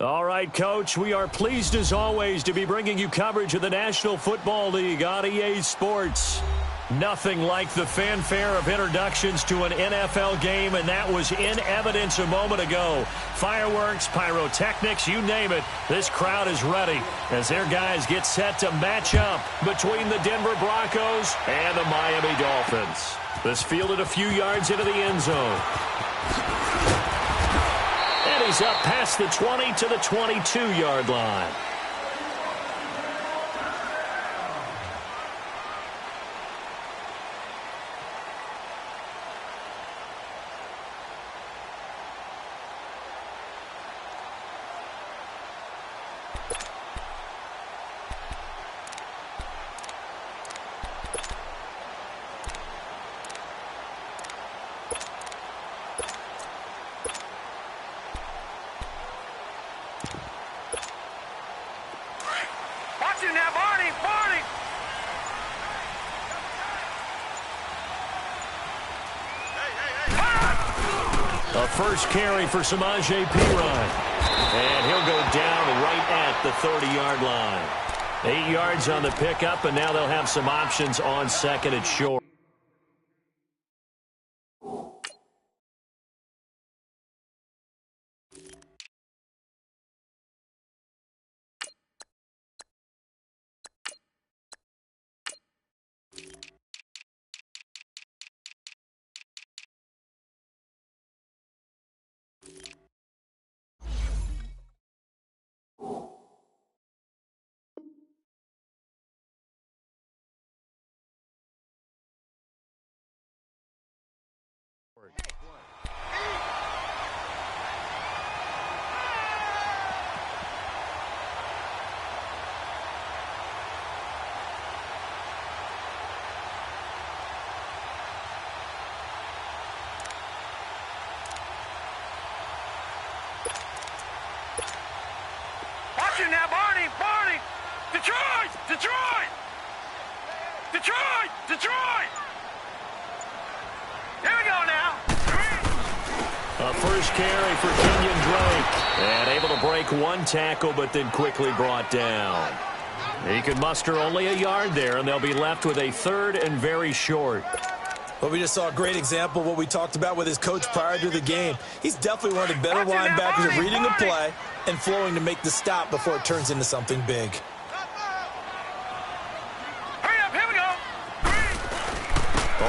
All right, Coach, we are pleased as always to be bringing you coverage of the National Football League on EA Sports. Nothing like the fanfare of introductions to an NFL game, and that was in evidence a moment ago. Fireworks, pyrotechnics, you name it, this crowd is ready as their guys get set to match up between the Denver Broncos and the Miami Dolphins. This fielded a few yards into the end zone. And he's up past the 20 to the 22-yard line. A first carry for Samaje Perine. And he'll go down right at the 30-yard line. 8 yards on the pickup, and now they'll have some options on second and short. Now, Barney! Detroit! Here we go now. A first carry for Kenyon Drake. And able to break one tackle, but then quickly brought down. He could muster only a yard there, and they'll be left with a third and very short. Well, we just saw a great example of what we talked about with his coach prior to the game. He's definitely one of the better linebackers at reading the play and flowing to make the stop before it turns into something big. Hurry up, here we go.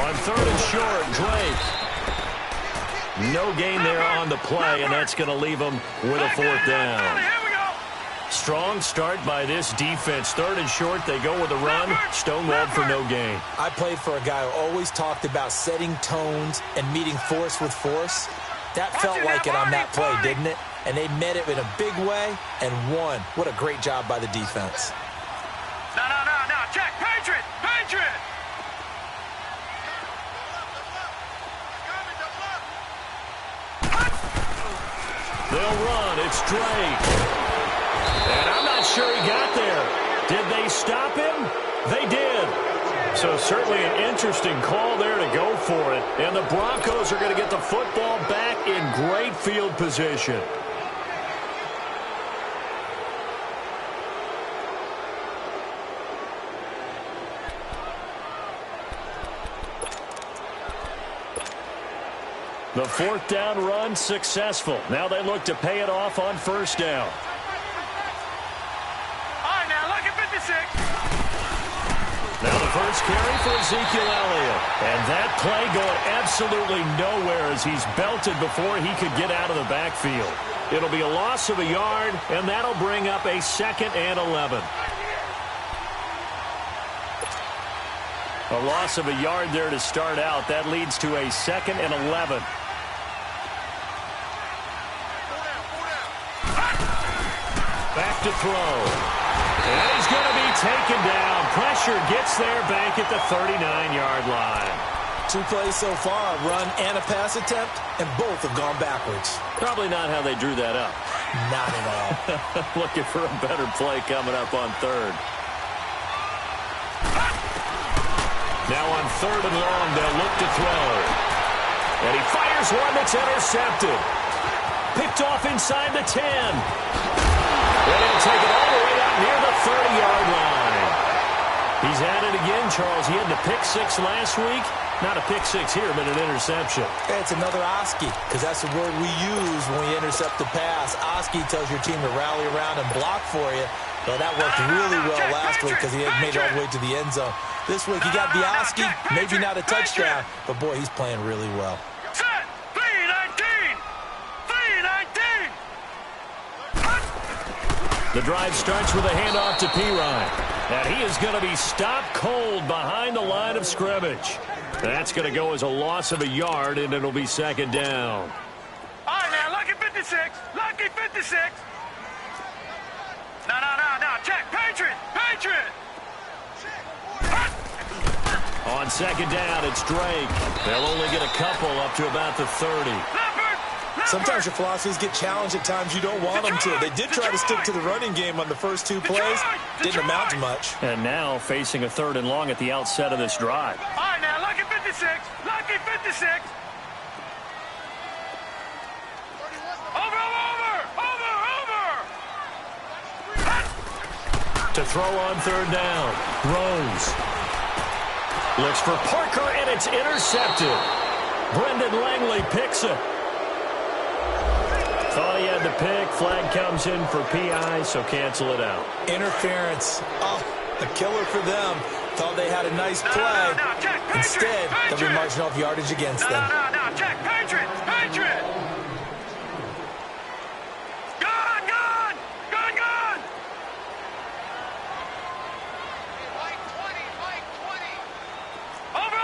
On third and short, Drake. No gain there on the play, and that's going to leave him with a fourth down. Strong start by this defense. Third and short, they go with a run. Stonewalled for no gain. I played for a guy who always talked about setting tones and meeting force with force. That felt like it on that play, didn't it? And they met it in a big way and won. What a great job by the defense. No. Check. Patriot. They'll run. It's Drake. And I'm not sure he got there. Did they stop him? They did. So certainly an interesting call there to go for it. And the Broncos are going to get the football back in great field position. The fourth down run successful. Now they look to pay it off on first down. Now the first carry for Ezekiel Elliott. And that play going absolutely nowhere as he's belted before he could get out of the backfield. It'll be a loss of a yard, and that'll bring up a 2nd and 11. A loss of a yard there to start out. That leads to a 2nd and 11. Back to throw. And he's going to be taken down. Pressure gets there back at the 39-yard line. 2 plays so far, a run and a pass attempt, and both have gone backwards. Probably not how they drew that up. Not at all. Looking for a better play coming up on third. Now on third and long, they'll look to throw. And he fires one that's intercepted. picked off inside the 10. And he'll take it all the way out near the 30-yard line. He's at it again, Charles. He had the pick six last week. Not a pick six here, but an interception. It's another Oski, because that's the word we use when we intercept the pass. Oski tells your team to rally around and block for you. Well, that worked really well last week because he had made it all the way to the end zone. This week, he got the Oski, maybe not a touchdown, but, boy, he's playing really well. Set. 3-19. 3-19. The drive starts with a handoff to Pirine. And he is going to be stopped cold behind the line of scrimmage. That's going to go as a loss of a yard, and it'll be second down. All right, now, lucky 56. Lucky 56. No. Check. Patriot. On second down, it's Drake. They'll only get a couple up to about the 30. Sometimes your philosophies get challenged at times you don't want them to. They did try to stick to the running game on the first two plays. Didn't amount to much. And now facing a 3rd and long at the outset of this drive. All right, now, lucky 56. Lucky 56. Over. To throw on 3rd down. Rose. Looks for Parker, and it's intercepted. Brendan Langley picks it. Thought he had the pick. Flag comes in for PI, so cancel it out. Interference. Oh, a killer for them. Thought they had a nice play. Check. Instead, they'll be marching off yardage against them. No. Check. Patriot. Gun. Over.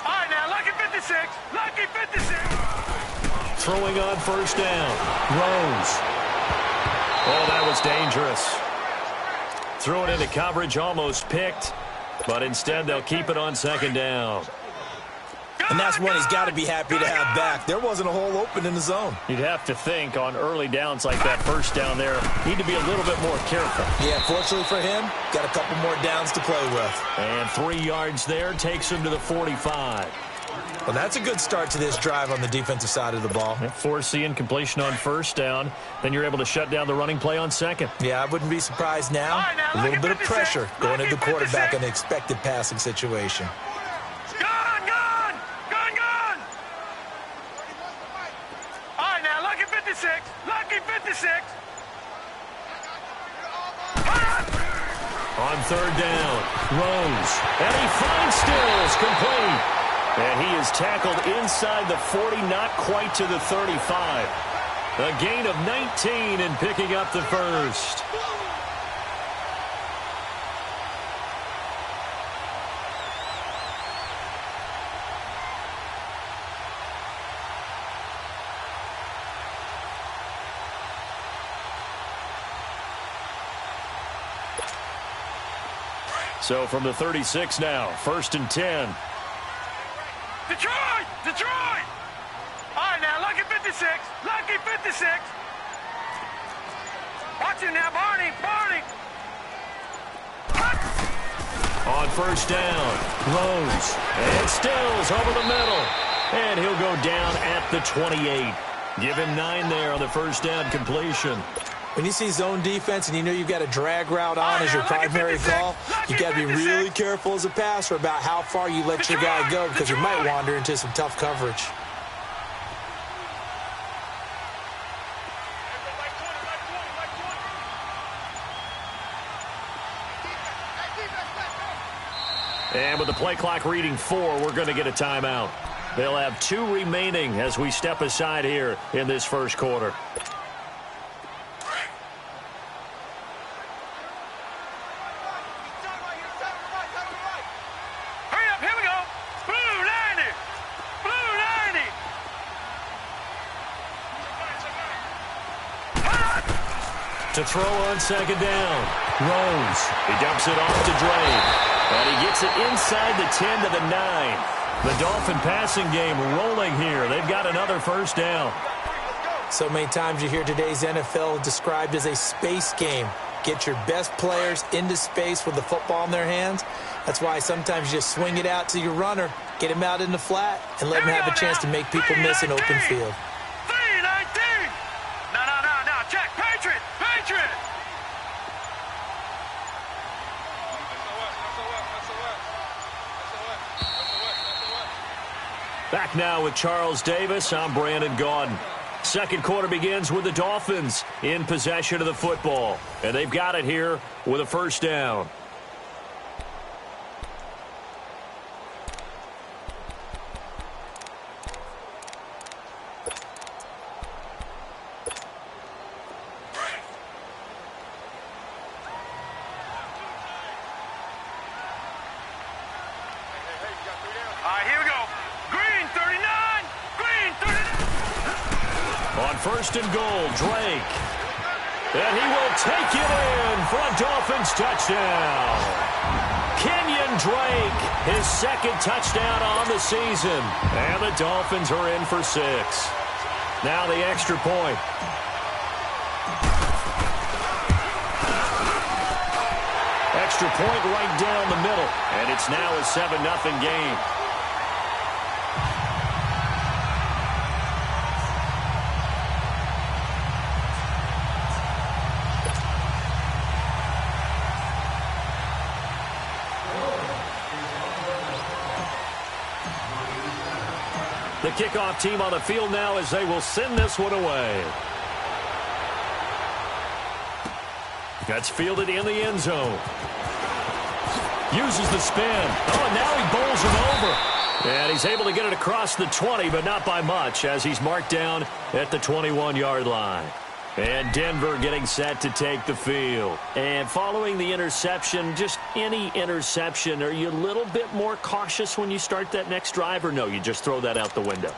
All right, now, lucky 56. Lucky 56. Throwing on 1st down. Rose. Oh, that was dangerous. Threw it into coverage, almost picked. But instead, they'll keep it on 2nd down. And that's one he's got to be happy to have back. There wasn't a hole open in the zone. You'd have to think on early downs like that 1st down there, need to be a little bit more careful. Yeah, fortunately for him, got a couple more downs to play with. And 3 yards there takes him to the 45. Well, that's a good start to this drive on the defensive side of the ball. Force the incompletion on 1st down. Then you're able to shut down the running play on 2nd. Yeah, I wouldn't be surprised now. A little bit of pressure going into the quarterback in an expected passing situation. Gun. All right, now, lucky 56. Lucky 56. On 3rd down, Rose. And he finds Stills, complete. And he is tackled inside the 40, not quite to the 35. A gain of 19 and picking up the 1st. So from the 36 now, 1st and 10. Detroit! All right, now, lucky 56. Lucky 56. Watch him now, Barney. On 1st down, Rose. And Stills over the middle. And he'll go down at the 28. Give him 9 there on the 1st down completion. When you see zone defense and you know you've got a drag route on as your primary call, you've got to be really careful as a passer about how far you let your guy go because you might wander into some tough coverage. And with the play clock reading 4, we're going to get a timeout. They'll have 2 remaining as we step aside here in this 1st quarter. To throw on 2nd down. Rose. He dumps it off to Drake. And he gets it inside the 10 to the 9. The Dolphin passing game rolling here. They've got another 1st down. So many times you hear today's NFL described as a space game. Get your best players into space with the football in their hands. That's why sometimes you just swing it out to your runner, get him out in the flat, and let him have a chance to make people miss an open field. 319. No. Check. Patriot. Back now with Charles Davis. I'm Brandon Gaudin. Second quarter begins with the Dolphins in possession of the football. And they've got it here with a first down. First and goal, Drake. And he will take it in for a Dolphins touchdown. Kenyon Drake, his second touchdown on the season. And the Dolphins are in for 6. Now the extra point. Extra point right down the middle. And it's now a 7-0 game. The kickoff team on the field now as they will send this one away. That's fielded in the end zone. Uses the spin. Oh, and now he bowls him over. And he's able to get it across the 20, but not by much as he's marked down at the 21-yard line. And Denver getting set to take the field. And following the interception, just any interception, are you a little bit more cautious when you start that next drive, or no, you just throw that out the window?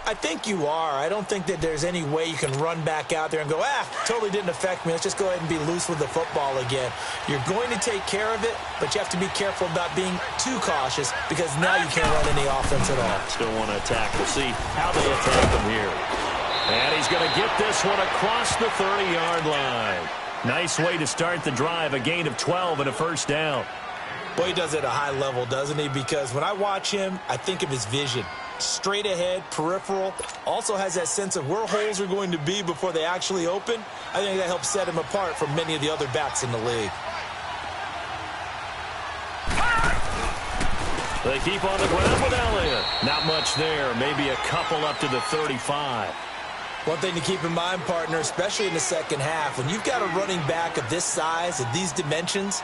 I think you are. I don't think that there's any way you can run back out there and go, totally didn't affect me. Let's just go ahead and be loose with the football again. You're going to take care of it, but you have to be careful about being too cautious because now you can't run any offense at all. Still want to attack. We'll see how they attack them here. And he's going to get this one across the 30-yard line. Nice way to start the drive, a gain of 12 and a first down. Well, he does it at a high level, doesn't he? Because when I watch him, I think of his vision. Straight ahead, peripheral, also has that sense of where holes are going to be before they actually open. I think that helps set him apart from many of the other backs in the league. They keep on the ground with Elliott. Not much there, maybe a couple up to the 35. One thing to keep in mind, partner, especially in the second half, when you've got a running back of this size, of these dimensions,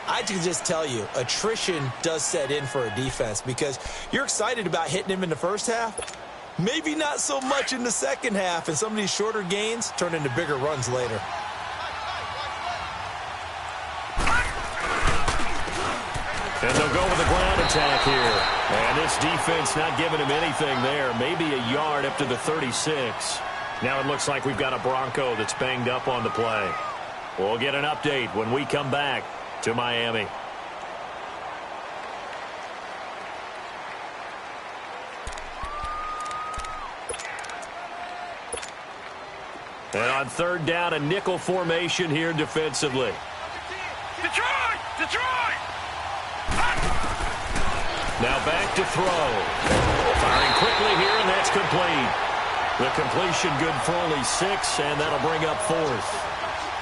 I can just tell you, attrition does set in for a defense because you're excited about hitting him in the first half. Maybe not so much in the second half, and some of these shorter gains turn into bigger runs later. And they'll go with the ground attack here. And this defense not giving him anything there. Maybe a yard up to the 36. Now it looks like we've got a Bronco that's banged up on the play. We'll get an update when we come back to Miami. And on third down, a nickel formation here defensively. Detroit! Now back to throw. Firing quickly here, and that's complete. The completion good for only 6, and that'll bring up 4th.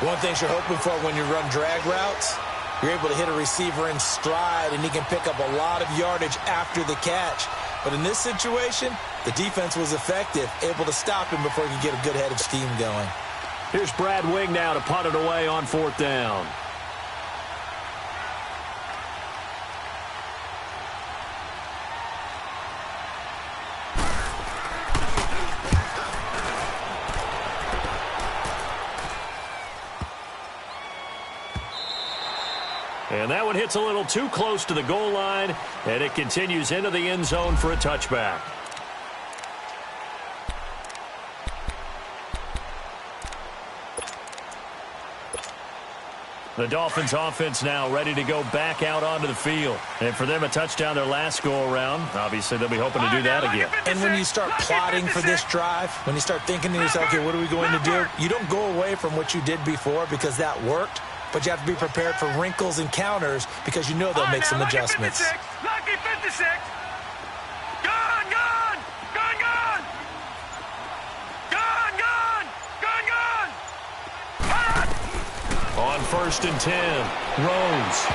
One thing you're hoping for when you run drag routes, you're able to hit a receiver in stride, and he can pick up a lot of yardage after the catch. But in this situation, the defense was effective, able to stop him before he could get a good head of steam going. Here's Brad Wing now to punt it away on 4th down. And that one hits a little too close to the goal line, and it continues into the end zone for a touchback. The Dolphins offense now ready to go back out onto the field. And for them, a touchdown their last go-around. Obviously, they'll be hoping to do that again. And when you start plotting for this drive, when you start thinking to yourself, okay, what are we going to do? You don't go away from what you did before because that worked. but you have to be prepared for wrinkles and counters because you know they'll make some adjustments. Lucky 56. Gone, gone, gone, gone. Gone, gone, gone, gone. On 1st and 10, Rose.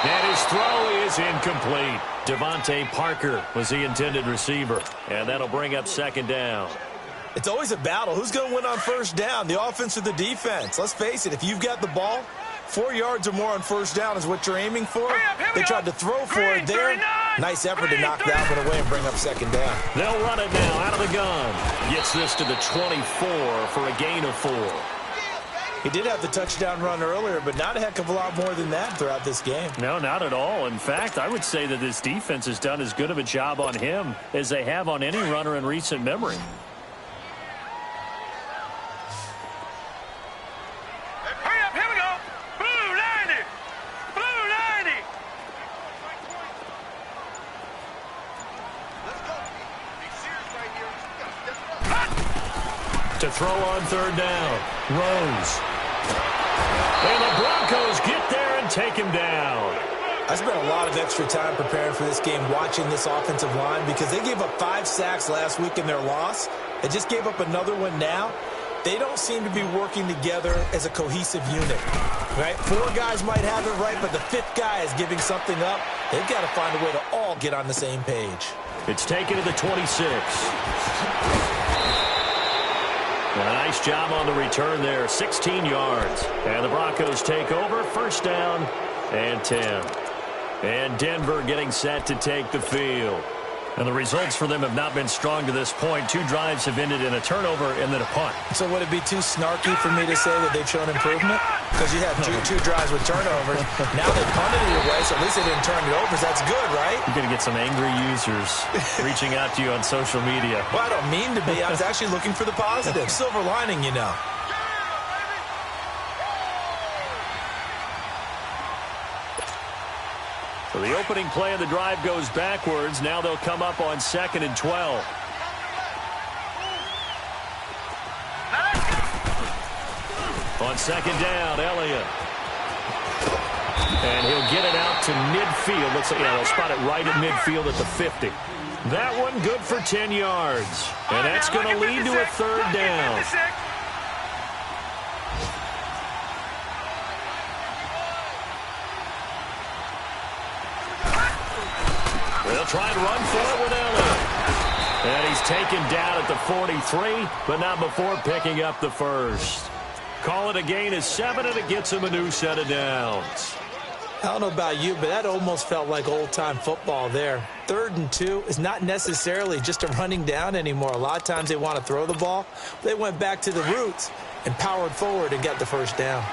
And his throw is incomplete. Devontae Parker was the intended receiver. And that'll bring up 2nd down. It's always a battle. Who's going to win on 1st down, the offense or the defense? Let's face it, if you've got the ball, 4 yards or more on 1st down is what you're aiming for. They tried to throw for it there. Nice effort to knock that one away and bring up 2nd down. They'll run it now out of the gun. Gets this to the 24 for a gain of 4. He did have the touchdown run earlier, but not a heck of a lot more than that throughout this game. No, not at all. In fact, I would say that this defense has done as good of a job on him as they have on any runner in recent memory. Hurry up, here we go. Blue 90. Blue 90. Let's go. Be serious right here. You gotta step it up. To throw on 3rd down, Rose. And the Broncos get there and take him down. I spent a lot of extra time preparing for this game watching this offensive line because they gave up 5 sacks last week in their loss. They just gave up another one now. They don't seem to be working together as a cohesive unit, right? 4 guys might have it right, but the 5th guy is giving something up. They've got to find a way to all get on the same page. It's taken to the 26. A nice job on the return there, 16 yards. And the Broncos take over, 1st down and 10. And Denver getting set to take the field. And the results for them have not been strong to this point. 2 drives have ended in a turnover and then a punt. So would it be too snarky for me to say that they've shown improvement? Because you had two drives with turnovers. Now they punted it away, so at least they didn't turn it over. So that's good, right? You're going to get some angry users reaching out to you on social media. Well, I don't mean to be. I was actually looking for the positive. Silver lining, you know. So the opening play of the drive goes backwards. Now they'll come up on 2nd and 12. On 2nd down, Elliott. And he'll get it out to midfield. Looks like they'll spot it right at midfield at the 50. That one good for 10 yards. And that's going to lead to a 3rd down. They'll try and run for it with Elliott. And he's taken down at the 43, but not before picking up the 1st. Call it a gain of 7, and it gets him a new set of downs. I don't know about you, but that almost felt like old-time football there. 3rd and 2 is not necessarily just a running down anymore. A lot of times they want to throw the ball. They went back to the roots and powered forward and got the 1st down.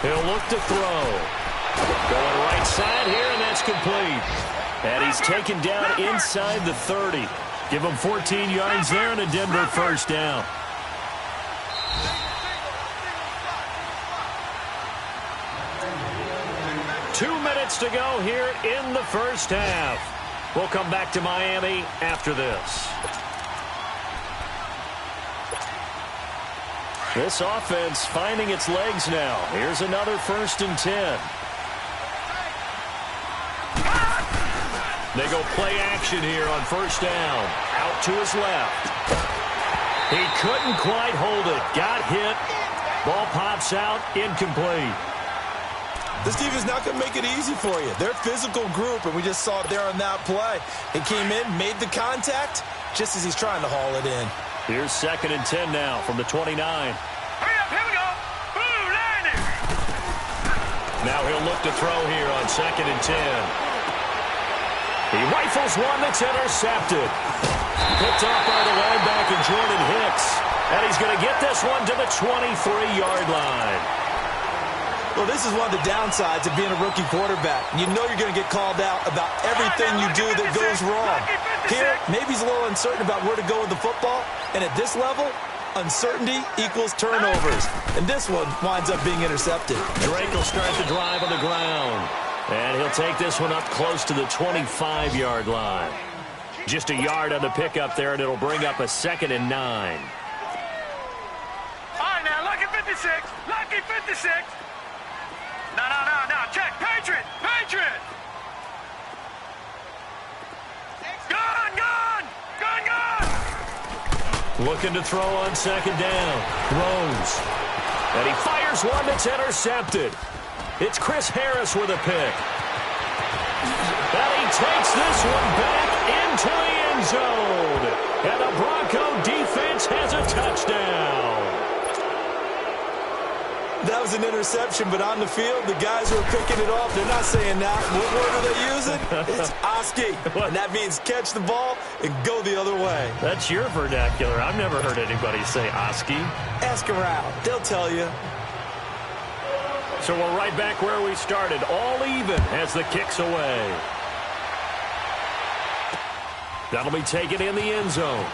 He'll look to throw. Going right side here, and that's complete. And he's taken down inside the 30. Give him 14 yards there and a Denver 1st down. Two minutes to go here in the 1st half. We'll come back to Miami after this. This offense finding its legs now. Here's another 1st and 10. They go play action here on 1st down. Out to his left. He couldn't quite hold it. Got hit. Ball pops out. Incomplete. This defense is not going to make it easy for you. They're a physical group, and we just saw it there on that play. He came in, made the contact, just as he's trying to haul it in. Here's 2nd and 10 now from the 29. Hurry up, here we go. Blue 90. Now he'll look to throw here on 2nd and 10. He rifles one that's intercepted. Picked up by the linebacker Jordan Hicks. And he's going to get this one to the 23-yard line. Well, this is one of the downsides of being a rookie quarterback. You know you're going to get called out about everything you do that goes wrong. Here, maybe he's a little uncertain about where to go with the football. And at this level, Uncertainty equals turnovers. And this one winds up being intercepted. Drake will start the drive on the ground. And he'll take this one up close to the 25-yard line. Just a yard on the pickup there, and it'll bring up a 2nd and 9. All right, now, lucky 56. Lucky 56. No. Check. Patriot. Gun. Looking to throw on 2nd down. Throws. And he fires one that's intercepted. It's Chris Harris with a pick. And he takes this one back into the end zone. And the Bronco defense has a touchdown. That was an interception, but on the field, the guys who are picking it off, they're not saying that. What word are they using? It's Oski. And that means catch the ball and go the other way. That's your vernacular. I've never heard anybody say Oski. Ask around. They'll tell you. So we're right back where we started, all even as the kick's away. That'll be taken in the end zone.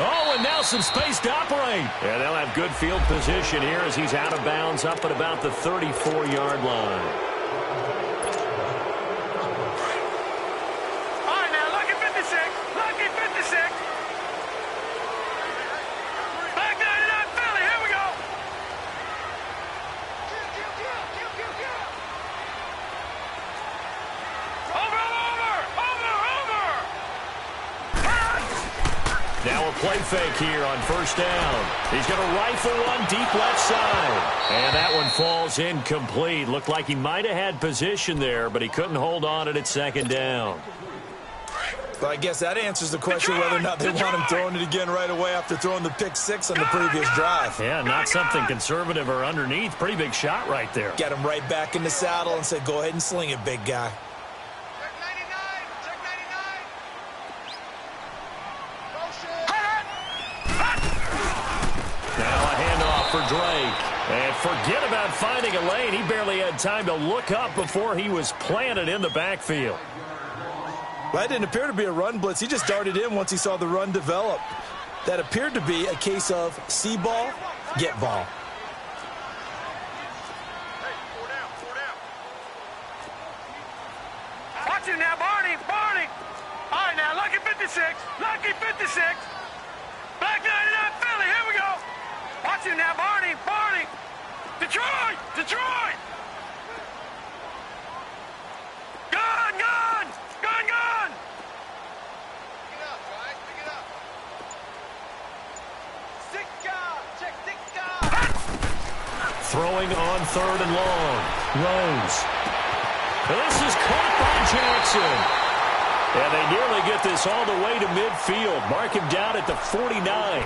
Oh, and now some space to operate. And they'll have good field position here as he's out of bounds up at about the 34-yard line. All right, now, lucky 56. Lucky 56. Back 99 Philly. Here we go. Over. Now a play fake here on 1st down. He's going to rifle one deep left side. And that one falls incomplete. Looked like he might have had position there, but he couldn't hold on it at 2nd down. Well, I guess that answers the question whether or not they want him throwing it again right away after throwing the pick 6 on the previous drive. Yeah, not something conservative or underneath. Pretty big shot right there. Get him right back in the saddle and say, go ahead and sling it, big guy. Check 99. Now a handoff for Drake. And forget about finding a lane. He barely had time to look up before he was planted in the backfield. Well, that didn't appear to be a run blitz. He just darted in once he saw the run develop. That appeared to be a case of see ball, get ball. Hey, 4 down. Watch it now, Barney. All right, now, lucky 56. Lucky 56. Back 99 Philly. Here we go. Watch it now, Barney. Detroit. Gun. Pick it up, guys. Pick it up. 6 guard. Check 6 guard. Throwing on 3rd and long. Rose. And this is caught by Jackson. And they nearly get this all the way to midfield. Mark him down at the 49.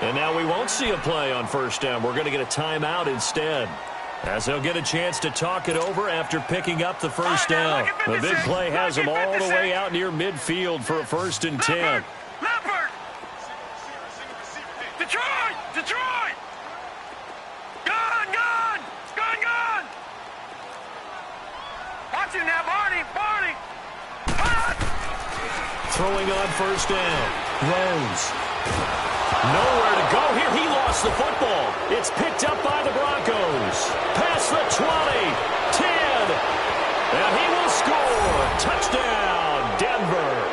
And now we won't see a play on 1st down. We're going to get a timeout instead, as they'll get a chance to talk it over after picking up the 1st down. The big play has them all the way out near midfield for a 1st and 10. Leopard. Detroit. Gun. Watch it now, Barney. Throwing on 1st down. Rose. Nowhere to go here. He lost the football. It's picked up by the Broncos. Past the 20, 10, and he will score. Touchdown, Denver.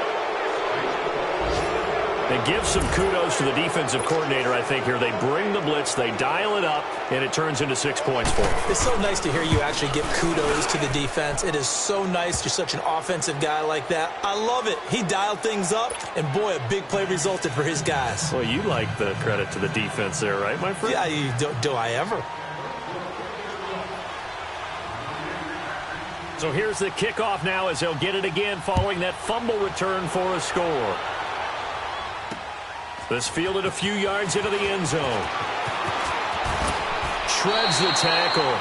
They give some kudos to the defensive coordinator, I think, here. They bring the blitz, they dial it up, and it turns into 6 points for them. It's so nice to hear you actually give kudos to the defense. It is so nice. You're such an offensive guy like that. I love it. He dialed things up, and boy, a big play resulted for his guys. Well, you like the credit to the defense there, right, my friend? Yeah, do I ever? So here's the kickoff now as they'll get it again following that fumble return for a score. This fielded a few yards into the end zone. Shreds the tackle.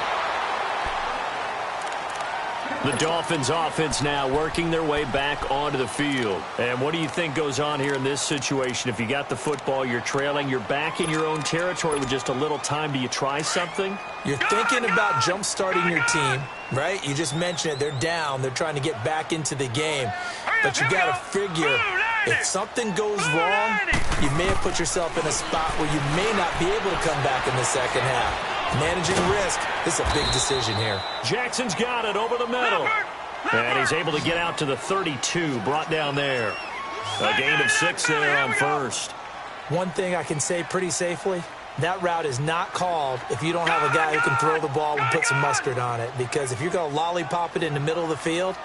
The Dolphins offense now working their way back onto the field. And what do you think goes on here in this situation? If you got the football, you're trailing, you're back in your own territory with just a little time. Do you try something? You're thinking about jump-starting your team, right? You just mentioned it. They're down. They're trying to get back into the game. But you got to figure If something goes wrong, you may have put yourself in a spot where you may not be able to come back in the second half. Managing risk is a big decision here. Jackson's got it over the middle. And he's able to get out to the 32, brought down there. A gain of 6 there on first. One thing I can say pretty safely, that route is not called if you don't have a guy who can throw the ball and put some mustard on it. Because if you're going to lollipop it in the middle of the field,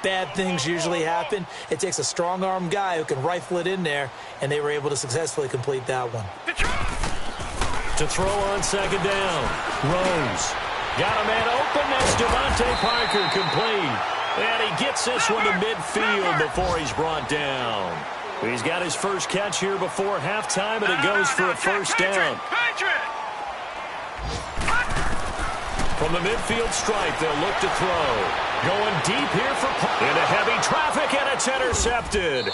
bad things usually happen. It takes a strong-arm guy who can rifle it in there, and they were able to successfully complete that one. To throw on second down, Rose. Got a man open. That's Devontae Parker complete. And he gets this one to midfield before he's brought down. He's got his first catch here before halftime, and it goes for a first down. From the midfield stripe, they'll look to throw. Going deep here for into heavy traffic, and it's intercepted.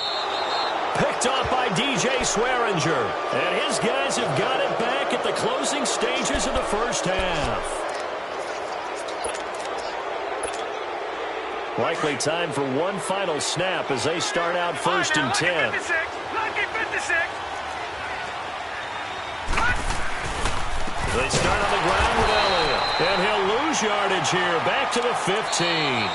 Picked off by DJ Swearinger. And his guys have got it back at the closing stages of the first half. Likely time for one final snap as they start out first and 10. Lucky 56. They start on the ground with Elliott. And he'll lose yardage here. Back to the 15.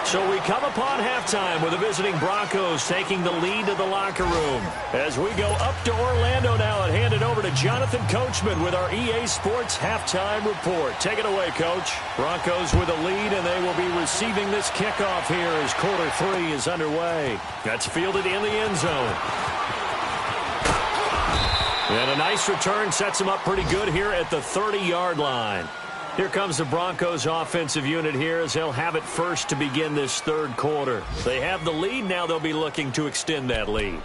So we come upon halftime with the visiting Broncos taking the lead to the locker room. As we go up to Orlando now and hand it over to Jonathan Coachman with our EA Sports Halftime Report. Take it away, Coach. Broncos with a lead, and they will be receiving this kickoff here as quarter 3 is underway. That's fielded in the end zone. And a nice return sets them up pretty good here at the 30-yard line. Here comes the Broncos offensive unit here as they'll have it first to begin this third quarter. They have the lead. Now they'll be looking to extend that lead.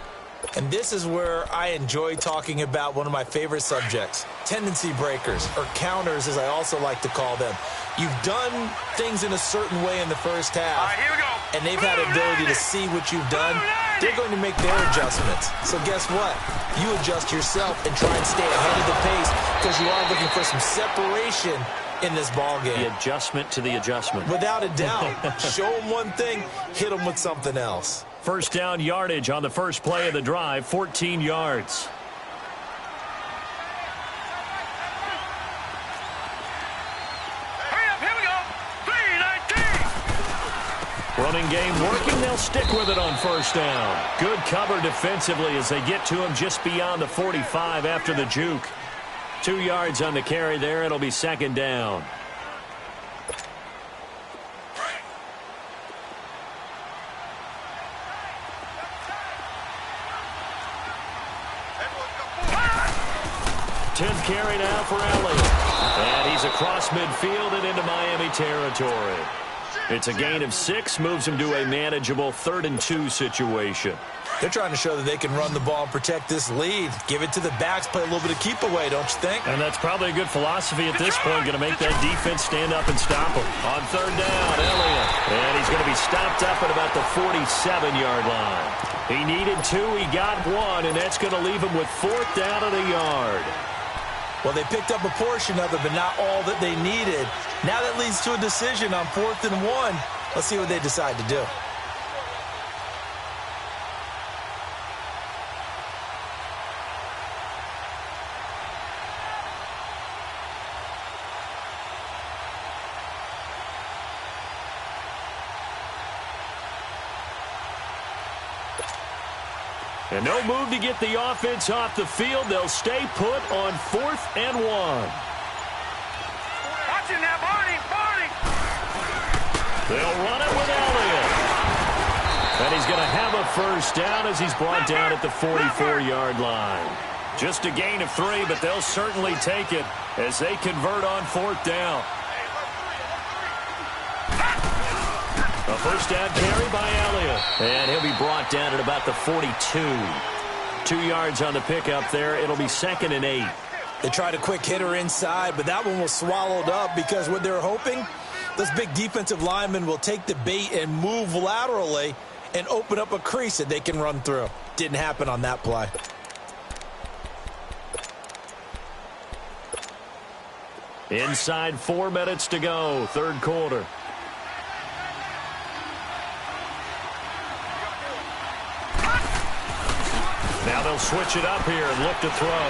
And this is where I enjoy talking about one of my favorite subjects, tendency breakers, or counters as I also like to call them. You've done things in a certain way in the first half, All right, here we go. and they've had the ability to see what you've done. They're going to make their adjustments. So guess what? You adjust yourself and try and stay ahead of the pace because you are looking for some separation in this ball game. The adjustment to the adjustment. Without a doubt. Show them one thing, hit them with something else. First down yardage on the first play of the drive, 14 yards. Hurry up, here we go. 3-19. Running game working. They'll stick with it on first down. Good cover defensively as they get to him just beyond the 45 after the juke. 2 yards on the carry there. It'll be second down. Tenth carry now for Elliott. And he's across midfield and into Miami territory. It's a gain of 6, moves him to a manageable 3rd and 2 situation. They're trying to show that they can run the ball and protect this lead. Give it to the backs, play a little bit of keep away, don't you think? And that's probably a good philosophy at this point. Going to make that defense stand up and stop him. On third down, Elliott. And he's going to be stopped up at about the 47-yard line. He needed 2, he got 1, and that's going to leave him with 4th down at a yard. Well, they picked up a portion of it, but not all that they needed. Now that leads to a decision on 4th and 1. Let's see what they decide to do. And no move to get the offense off the field. They'll stay put on 4th and 1. Watch him now, Barney. They'll run it with Elliott. And he's going to have a first down as he's brought down at the 44-yard line. Just a gain of 3, but they'll certainly take it as they convert on 4th down. A first down carry by Elliott. And he'll be brought down at about the 42. 2 yards on the pickup there. It'll be 2nd and 8. They tried a quick hitter inside, but that one was swallowed up because what they're hoping, those big defensive linemen will take the bait and move laterally and open up a crease that they can run through. Didn't happen on that play. Inside 4 minutes to go, third quarter. Now they'll switch it up here and look to throw.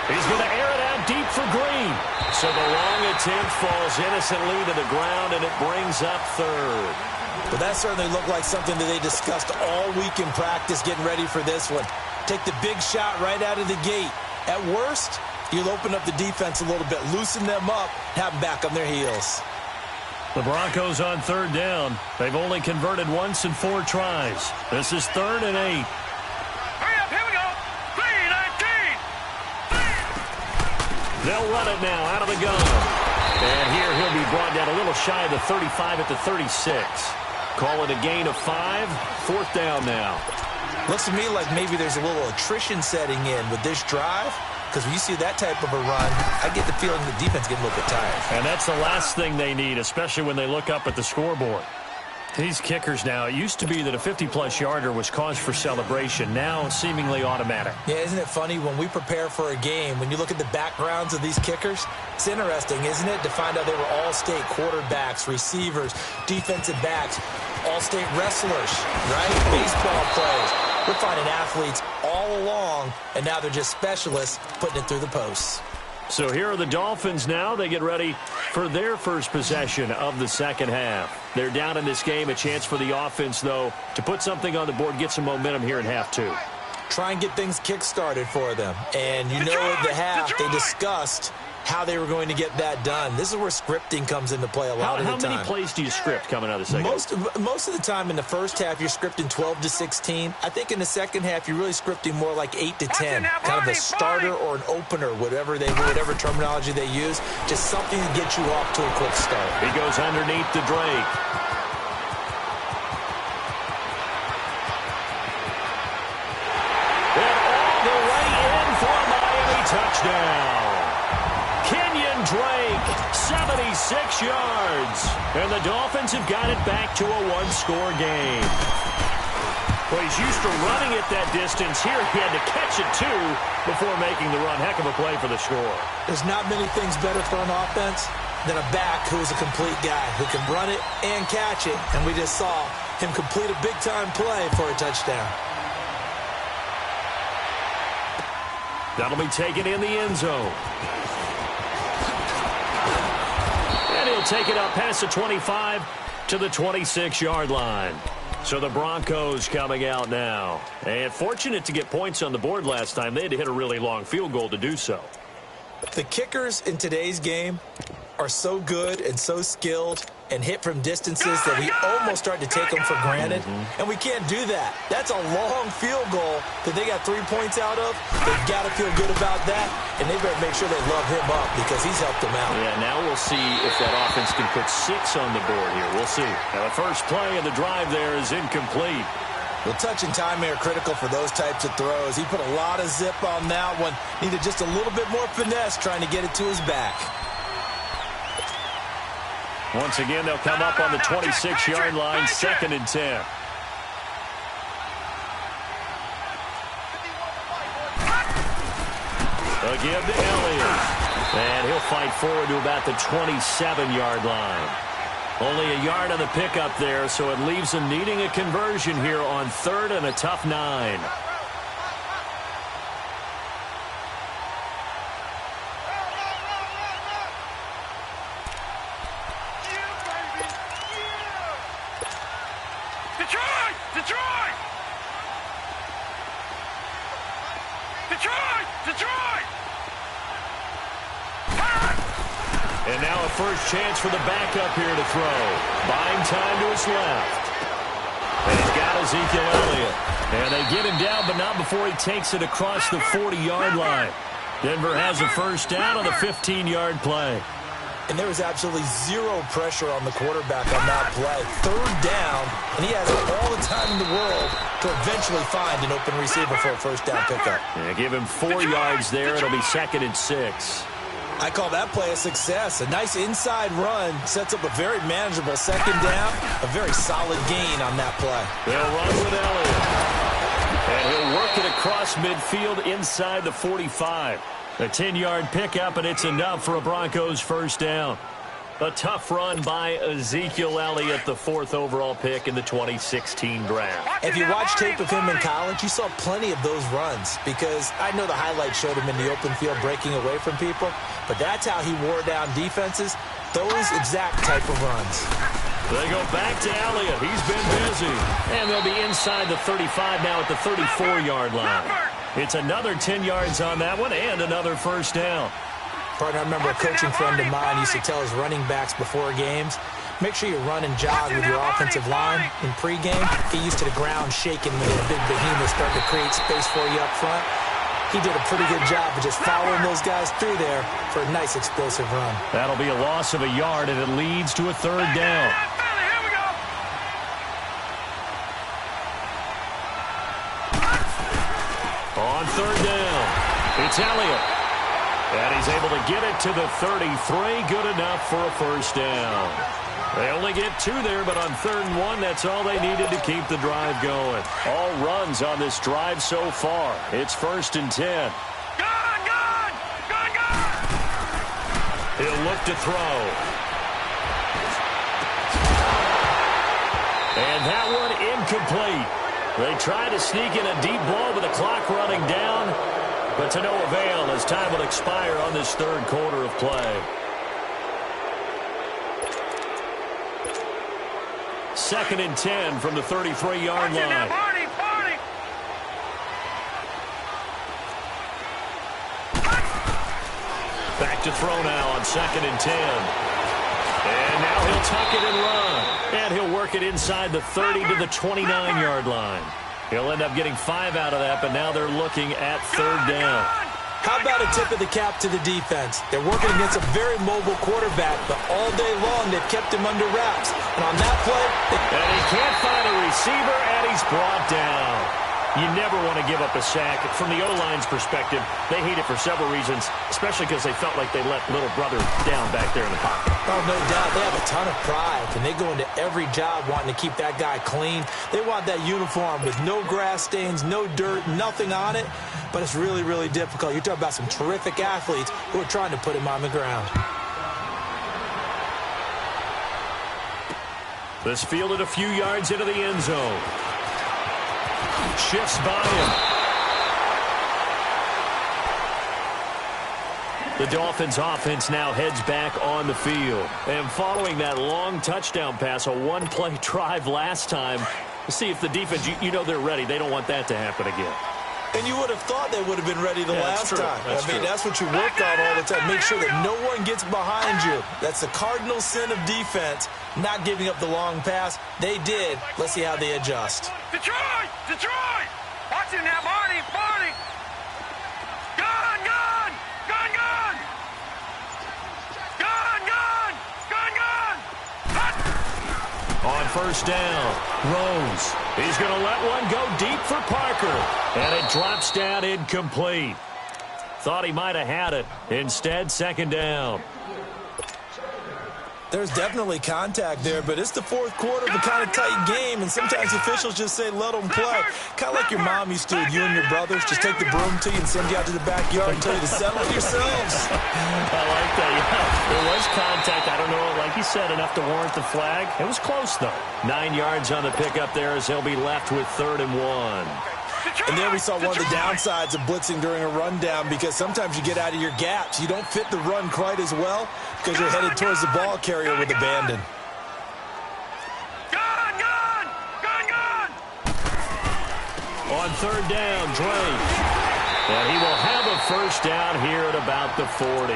He's going to air it out deep for Green. So the long attempt falls innocently to the ground, and it brings up third. But that certainly looked like something that they discussed all week in practice getting ready for this one. Take the big shot right out of the gate. At worst, you'll open up the defense a little bit, loosen them up, have them back on their heels. The Broncos on third down. They've only converted once in 4 tries. This is 3rd and 8. Hurry up, here we go. 3-19. They'll run it now out of the gun. And here he'll be brought down a little shy of the 35 at the 36. Call it a gain of 5. 4th down now. Looks to me like maybe there's a little attrition setting in with this drive. Because when you see that type of a run, I get the feeling the defense getting a little bit tired. And that's the last thing they need, especially when they look up at the scoreboard. These kickers now, it used to be that a 50-plus yarder was cause for celebration. Now, seemingly automatic. Yeah, isn't it funny when we prepare for a game, when you look at the backgrounds of these kickers, it's interesting, isn't it, to find out they were all-state quarterbacks, receivers, defensive backs, all-state wrestlers, right? Baseball players. We're finding athletes all along, and now they're just specialists putting it through the posts. So here are the Dolphins now. They get ready for their first possession of the second half. They're down in this game. A chance for the offense, though, to put something on the board, get some momentum here in half 2. Try and get things kick-started for them. And you know at the half they discussed how they were going to get that done. This is where scripting comes into play a lot of the time. How many plays do you script coming out of the second half? Most of the time in the first half, you're scripting 12 to 16. I think in the second half, you're really scripting more like 8 to 10. Kind of a starter or an opener, whatever terminology they use. Just something to get you off to a quick start. He goes underneath to Drake. And all the way in for a Miami touchdown. Drake, 76 yards. And the Dolphins have got it back to a one-score game. Well, he's used to running it that distance. Here he had to catch it, too, before making the run. Heck of a play for the score. There's not many things better for an offense than a back who is a complete guy who can run it and catch it. And we just saw him complete a big-time play for a touchdown. That'll be taken in the end zone. And he'll take it up past the 25 to the 26-yard line. So the Broncos coming out now. And fortunate to get points on the board last time. They had to hit a really long field goal to do so. The kickers in today's game are so good and so skilled and hit from distances that we almost start to take them for granted. And we can't do that. That's a long field goal that they got 3 points out of. They've got to feel good about that, and they better make sure they love him up because he's helped them out. Yeah, now we'll see if that offense can put 6 on the board here. We'll see. Now, the first play of the drive there is incomplete. Well, touch and time are critical for those types of throws. He put a lot of zip on that one. Needed just a little bit more finesse trying to get it to his back. Once again, they'll come up on the 26-yard line, 2nd and 10. A give to Elliott. And he'll fight forward to about the 27-yard line. Only a yard on the pickup there, so it leaves them needing a conversion here on 3rd and a tough 9. Detroit! And now a first chance for the backup here to throw. Buying time to his left. And he's got Ezekiel Elliott. And they get him down, but not before he takes it across the 40-yard line. Denver has a first down on the 15-yard play. And there was absolutely zero pressure on the quarterback on that play. 3rd down, and he has all the time in the world to eventually find an open receiver for a first down pickup. Yeah, give him 4 yards there. It'll be 2nd and 6. I call that play a success. A nice inside run sets up a very manageable 2nd down. A very solid gain on that play. They'll run with Elliott. And he'll work it across midfield inside the 45. A 10-yard pickup, and it's enough for a Broncos first down. A tough run by Ezekiel Elliott, the 4th overall pick in the 2016 draft. If you watch tape of him in college, you saw plenty of those runs because I know the highlights showed him in the open field breaking away from people, but that's how he wore down defenses, those exact type of runs. They go back to Elliott. He's been busy. And they'll be inside the 35 now at the 34-yard line. It's another 10 yards on that one and another first down. Partner, I remember a coaching friend of mine used to tell his running backs before games, make sure you run and jog with your offensive line in pregame. Get used to the ground shaking when the big behemoth starting to create space for you up front. He did a pretty good job of just following those guys through there for a nice explosive run. That'll be a loss of a yard, and it leads to a 3rd down. On 3rd down, it's Elliott. And he's able to get it to the 33. Good enough for a first down. They only get 2 there, but on 3rd and 1, that's all they needed to keep the drive going. All runs on this drive so far. It's 1st and 10. He'll look to throw. And that one incomplete. They try to sneak in a deep ball with the clock running down, but to no avail as time will expire on this 3rd quarter of play. 2nd and 10 from the 33-yard line. Back to throw now on 2nd and 10. And now he'll tuck it and run. And he'll work it inside the 30 to the 29-yard line. He'll end up getting 5 out of that, but now they're looking at 3rd down. How about a tip of the cap to the defense? They're working against a very mobile quarterback, but all day long they've kept him under wraps. And on that play... And he can't find a receiver, and he's brought down. You never want to give up a sack. From the O-line's perspective, they hate it for several reasons, especially because they felt like they let little brother down back there in the pocket. Oh, no doubt. They have a ton of pride, and they go into every job wanting to keep that guy clean. They want that uniform with no grass stains, no dirt, nothing on it, but it's really, really difficult. You're talking about some terrific athletes who are trying to put him on the ground. This fielded a few yards into the end zone. Shifts by him. The Dolphins offense now heads back on the field. And following that long touchdown pass, a one-play drive last time, to see if the defense, you know they're ready. They don't want that to happen again. And you would have thought they would have been ready the last time. That's what you work on all the time. Make sure that no one gets behind you. That's the cardinal sin of defense, not giving up the long pass. They did. Let's see how they adjust. Detroit! Detroit! Watch him now, Barney! Barney! Gun! Gun! Gun! Gun! Gun! Gun! Gun! Gun! Hot! On 1st down, Rose. He's going to let one go deep for Parker. And it drops down incomplete. Thought he might have had it. Instead, 2nd down. There's definitely contact there, but it's the 4th quarter of a kind of tight game, and sometimes officials just say, let them play. Kind of like your mom used to with you and your brothers. Just take the broom to you and send you out to the backyard and tell you to settle it yourselves. I like that, yeah. There was contact. I don't know, like you said, enough to warrant the flag. It was close, though. 9 yards on the pickup there as he'll be left with 3rd and 1. And there we saw one of the downsides of blitzing during a rundown, because sometimes you get out of your gaps. You don't fit the run quite as well because you're headed towards the ball carrier with abandon. Gun! Gun! Gun! Gun! On 3rd down, Drake. And he will have a first down here at about the 40.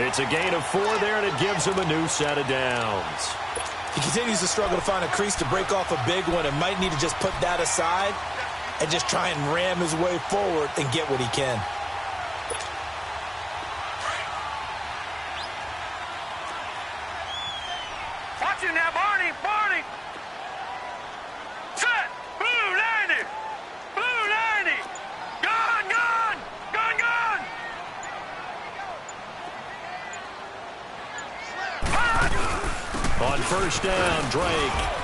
It's a gain of 4 there, and it gives him a new set of downs. He continues to struggle to find a crease to break off a big one and might need to just put that aside and just try and ram his way forward and get what he can. Watch him now, Barney! Barney! Set! Blue 90! Blue 90! Gun! Gun! Gun! Gun! On 1st down, Drake.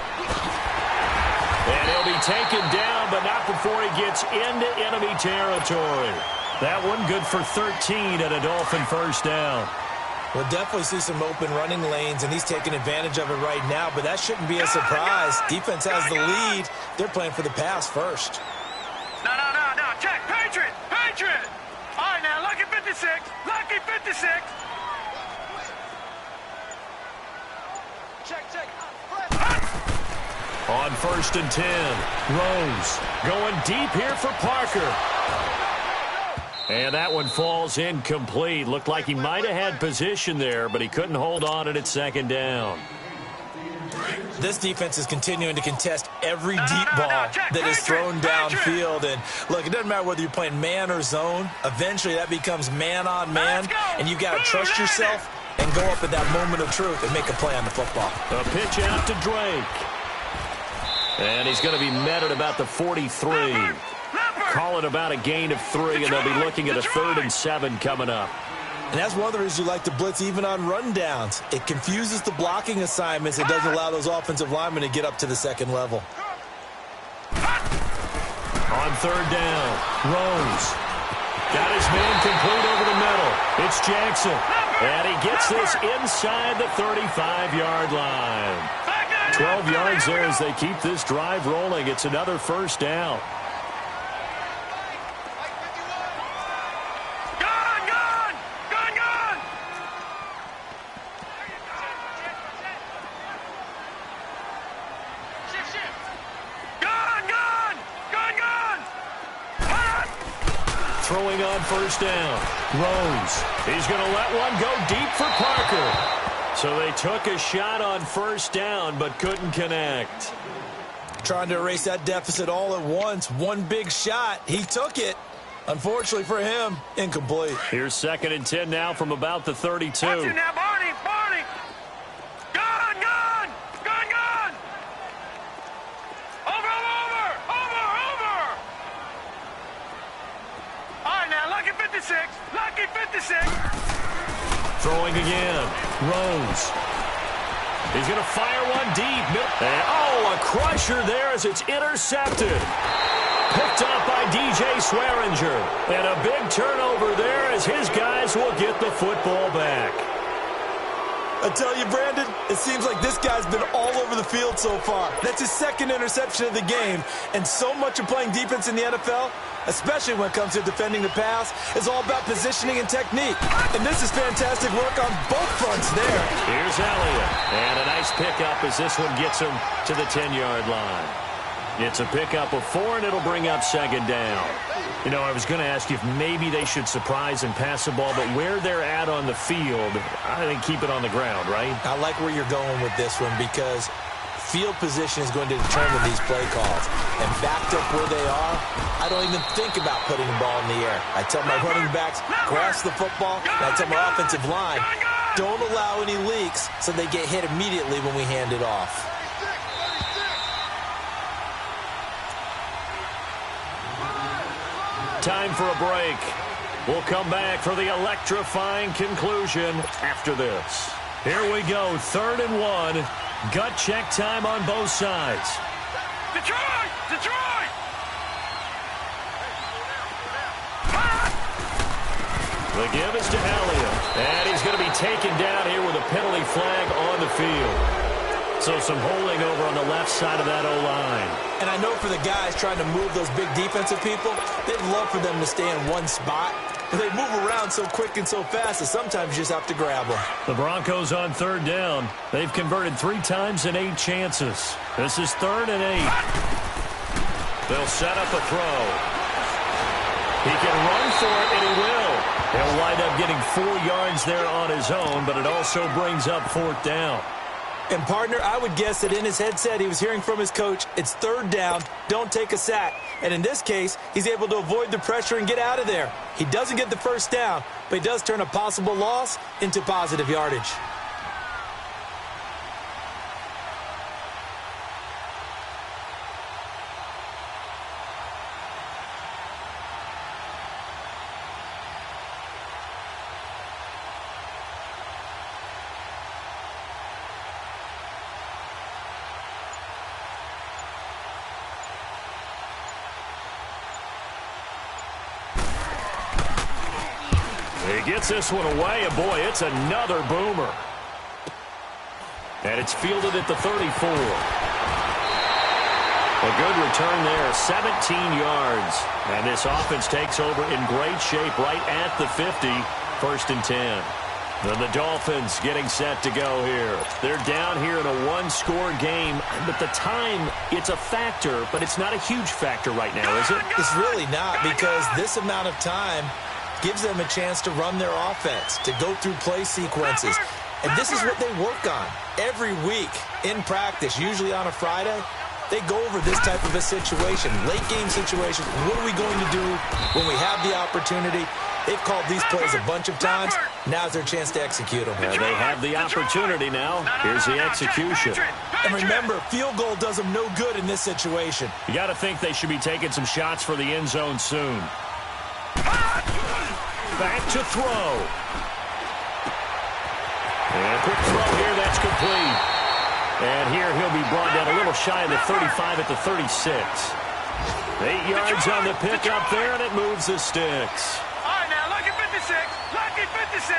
And he'll be taken down, but not before he gets into enemy territory. That one good for 13 at a Dolphin 1st down. We'll definitely see some open running lanes, and he's taking advantage of it right now, but that shouldn't be a surprise. Defense has the lead. They're playing for the pass first. No. Check. Patriot. All right, now, lucky 56. Lucky 56. Check. On 1st and 10, Rose going deep here for Parker. And that one falls incomplete. Looked like he might have had position there, but he couldn't hold on at 2nd down. This defense is continuing to contest every deep ball that is thrown downfield. And look, it doesn't matter whether you're playing man or zone. Eventually, that becomes man on man, and you got to trust yourself and go up at that moment of truth and make a play on the football. A pitch out to Drake. And he's going to be met at about the 43. Call it about a gain of 3, and they'll be looking at a 3rd and 7 coming up. And that's one of the reasons you like to blitz even on rundowns. It confuses the blocking assignments. It doesn't allow those offensive linemen to get up to the 2nd level. On 3rd down, Rose. Got his man complete over the middle. It's Jackson. And he gets this inside the 35-yard line. 12 yards there as they keep this drive rolling. It's another 1st down. Throwing on 1st down. Rose. He's going to let one go deep for Parker. So they took a shot on 1st down but couldn't connect. Trying to erase that deficit all at once. One big shot. He took it. Unfortunately for him, incomplete. Here's 2nd and 10 now from about the 32. Watch it now, Barney. Gone. Over. All right, now, lucky 56. Throwing again. Rose. He's going to fire one deep. And, a crusher there as it's intercepted. Picked up by DJ Swearinger. And a big turnover there as his guys will get the football back. I tell you, Brandon, it seems like this guy's been all over the field so far. That's his 2nd interception of the game. And so much of playing defense in the NFL, especially when it comes to defending the pass, is all about positioning and technique. And this is fantastic work on both fronts there. Here's Elliott. And a nice pickup as this one gets him to the 10-yard line. It's a pickup of 4, and it'll bring up 2nd down. You know, I was going to ask you if maybe they should surprise and pass the ball, but where they're at on the field, I think keep it on the ground, right? I like where you're going with this one because field position is going to determine these play calls. And backed up where they are, I don't even think about putting the ball in the air. I tell my running backs, grasp the football, and I tell my offensive line, don't allow any leaks so they get hit immediately when we hand it off. Time for a break. We'll come back for the electrifying conclusion after this. Here we go, 3rd and 1. Gut check time on both sides. Detroit! The give is to Elliott. And he's going to be taken down here with a penalty flag on the field. So some holding over on the left side of that O-line. And I know for the guys trying to move those big defensive people, they'd love for them to stay in one spot. But they move around so quick and so fast that sometimes you just have to grab them. The Broncos on 3rd down. They've converted 3 times in 8 chances. This is 3rd and 8. They'll set up a throw. He can run for it, and he will. He'll wind up getting 4 yards there on his own, but it also brings up 4th down. And, partner, I would guess that in his headset he was hearing from his coach, it's 3rd down, don't take a sack. And in this case, he's able to avoid the pressure and get out of there. He doesn't get the 1st down, but he does turn a possible loss into positive yardage. He gets this one away, and boy, it's another boomer. And it's fielded at the 34. A good return there, 17 yards. And this offense takes over in great shape right at the 50, 1st and 10. Then the Dolphins getting set to go here. They're down here in a one-score game, but the time, it's a factor, but it's not a huge factor right now, is it? It's really not, because this amount of time gives them a chance to run their offense, to go through play sequences. And this is what they work on every week in practice, usually on a Friday. They go over this type of a situation, late-game situation. What are we going to do when we have the opportunity? They've called these plays a bunch of times. Now's their chance to execute them. They have the opportunity now. Here's the execution. And remember, field goal does them no good in this situation. You got to think they should be taking some shots for the end zone soon. Back to throw. And a quick throw here, that's complete. And here he'll be brought down a little shy of the 35 at the 36. 8 yards on the pickup there, and it moves the sticks. All right, now, lucky 56. Lucky 56.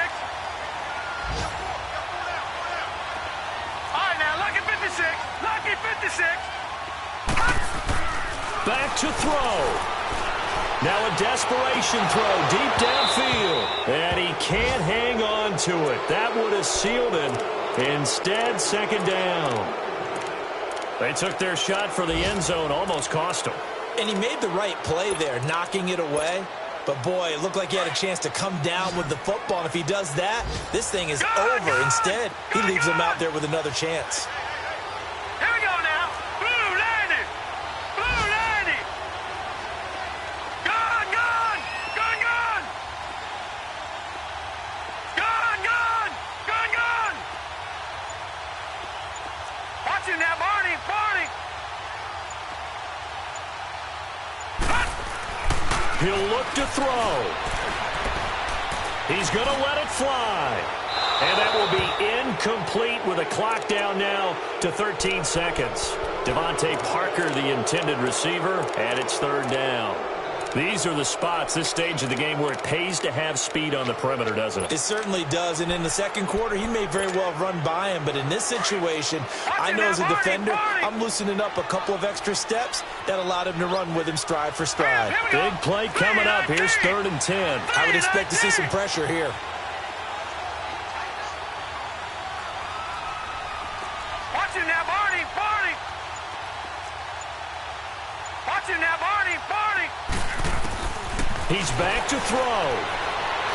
All right, now, lucky 56. Lucky 56. Back to throw. Now a desperation throw deep downfield. And he can't hang on to it. That would have sealed it. Instead, 2nd down. They took their shot for the end zone, almost cost them. And he made the right play there, knocking it away. But, boy, it looked like he had a chance to come down with the football. And if he does that, this thing is over. Instead, he leaves him out there with another chance. Here we go now. Blue landing. Blue landing. Gone, gone. Gone, gone. Gone, gone. Gone, gone. Watch him now, Barney. Barney. He'll look to throw. He's going to let it fly. And that will be incomplete with a clock down now to 13 seconds. Devontae Parker, the intended receiver, and it's 3rd down. These are the spots, this stage of the game, where it pays to have speed on the perimeter, doesn't it? It certainly does, and in the second quarter, he may very well run by him, but in this situation, I know as a defender, I'm loosening up a couple of extra steps that allowed him to run with him stride for stride. Big play coming up. Here's 3rd and 10. I would expect to see some pressure here. Watch him now, Barney. Barney. Watch him now, Barney. Barney. He's back to throw.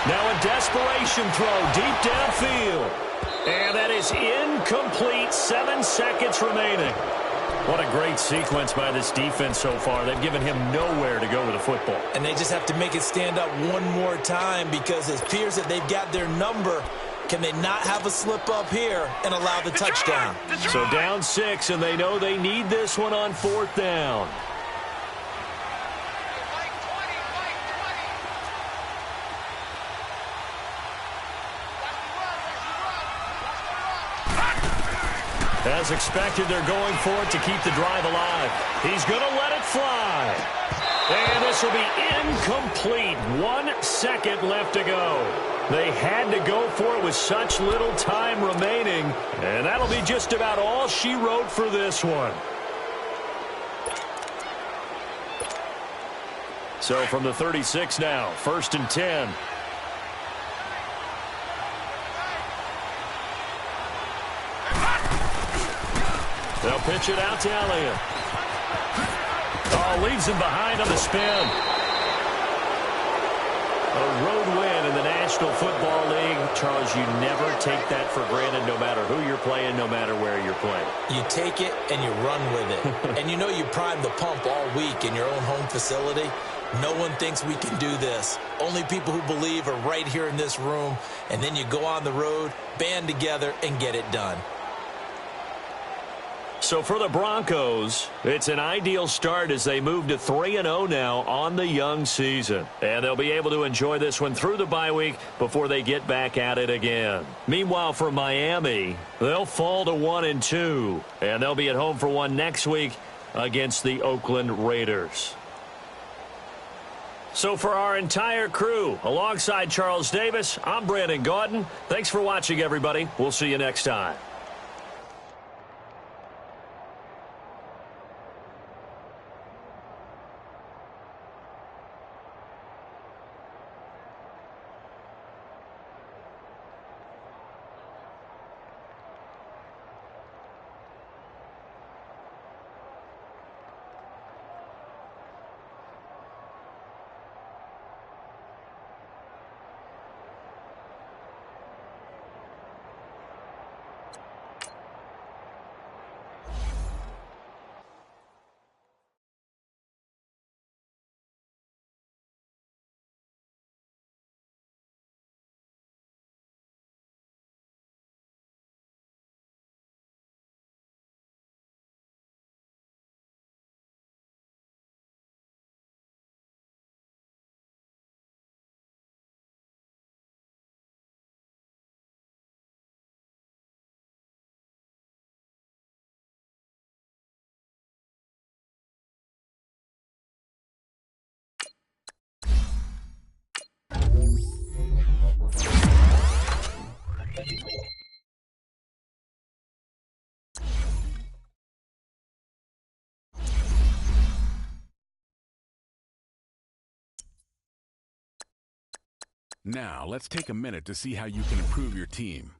Now a desperation throw deep downfield. And that is incomplete. 7 seconds remaining. What a great sequence by this defense so far. They've given him nowhere to go with the football. And they just have to make it stand up one more time, because it appears that they've got their number. Can they not have a slip up here and allow the touchdown? So down 6, and they know they need this one on 4th down. As expected, they're going for it to keep the drive alive. He's going to let it fly. And this will be incomplete. 1 second left to go. They had to go for it with such little time remaining. And that'll be just about all she wrote for this one. So from the 36 now, 1st and 10. They'll pitch it out to Elliott. Oh, leaves him behind on the spin. A road win in the National Football League. Charles, you never take that for granted, no matter who you're playing, no matter where you're playing. You take it and you run with it. And you know you prime the pump all week in your own home facility. No one thinks we can do this. Only people who believe are right here in this room. And then you go on the road, band together, and get it done. So for the Broncos, it's an ideal start as they move to 3-0 now on the young season. And they'll be able to enjoy this one through the bye week before they get back at it again. Meanwhile, for Miami, they'll fall to 1-2. And they'll be at home for one next week against the Oakland Raiders. So for our entire crew, alongside Charles Davis, I'm Brandon Gaudin. Thanks for watching, everybody. We'll see you next time. Now, let's take a minute to see how you can improve your team.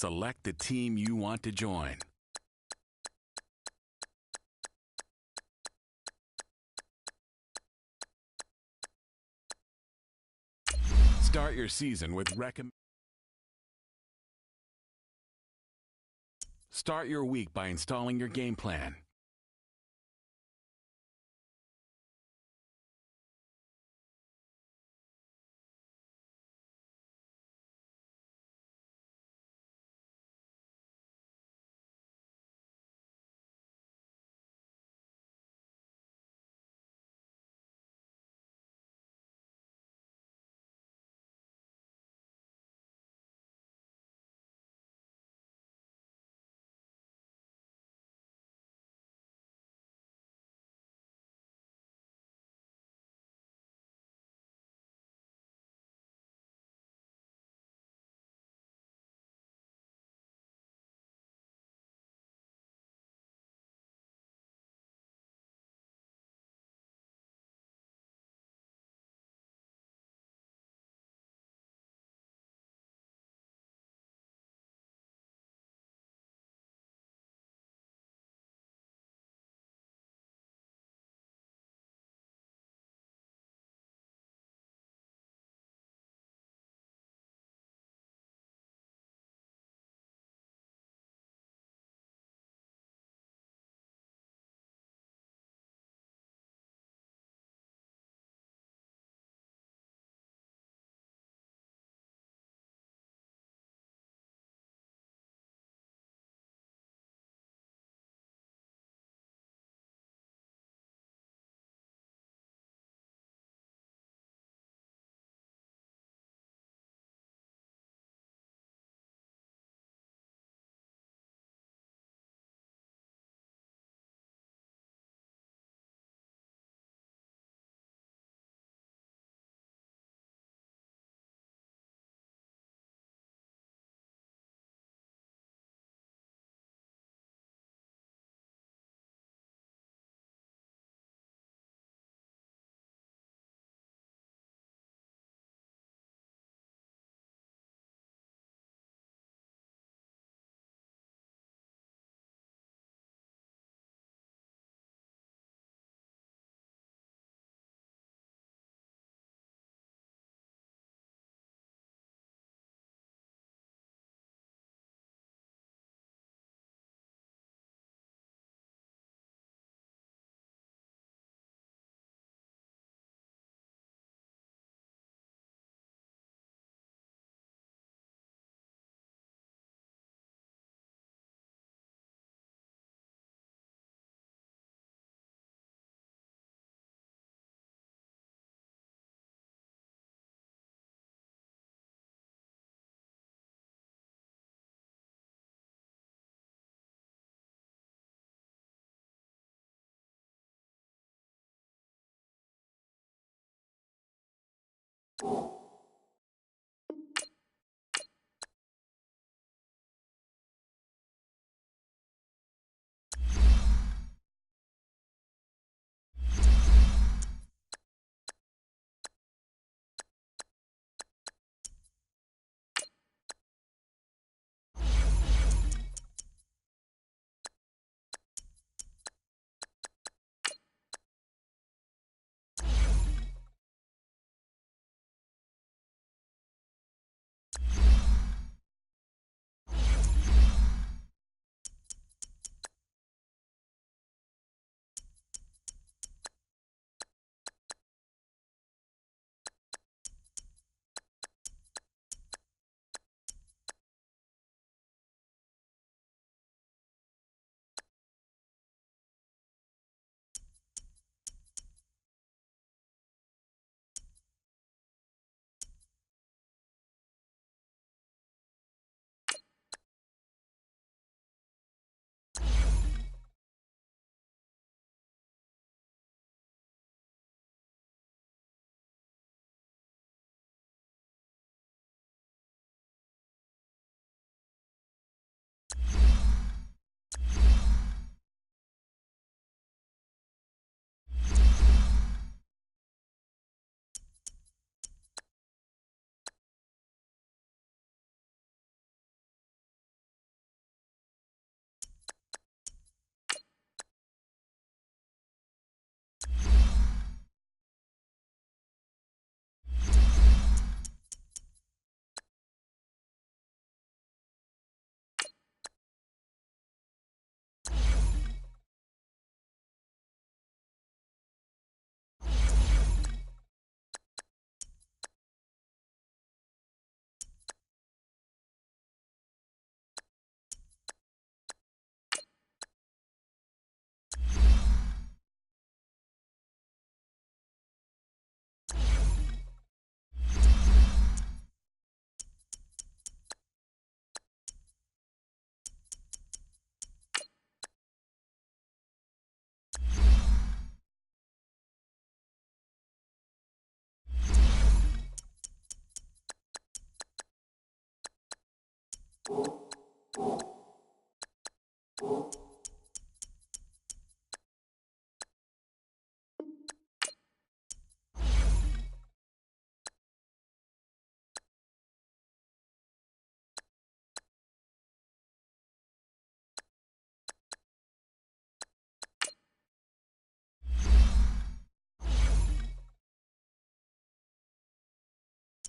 Select the team you want to join. Start your season with Start your week by installing your game plan.